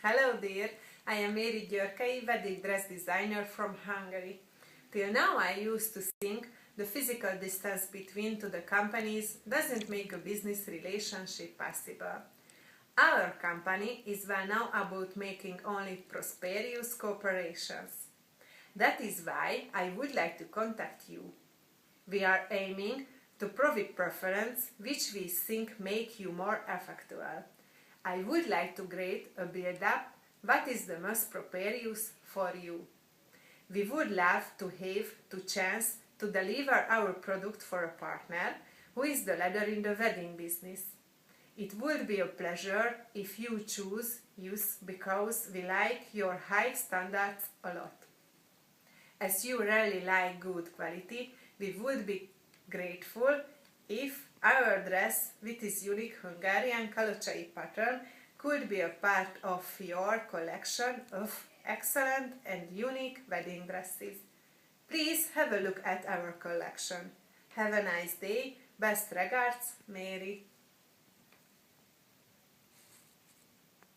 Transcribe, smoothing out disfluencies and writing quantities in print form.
Hello dear, I am Mary Györkei, wedding dress designer from Hungary. Till now I used to think the physical distance between to the companies doesn't make a business relationship possible. Our company is well now about making only prosperous cooperations. That is why I would like to contact you. We are aiming to provide preference which we think make you more effective. I would like to create a build-up what is the most prosperous for you. We would love to have the chance to deliver our product for a partner who is the leader in the wedding business. It would be a pleasure if you choose us because we like your high standards a lot. As you really like good quality, we would be grateful if our dress with its unique Hungarian Kalocsai pattern could be a part of your collection of excellent and unique wedding dresses. Please have a look at our collection. Have a nice day. Best regards, Mary.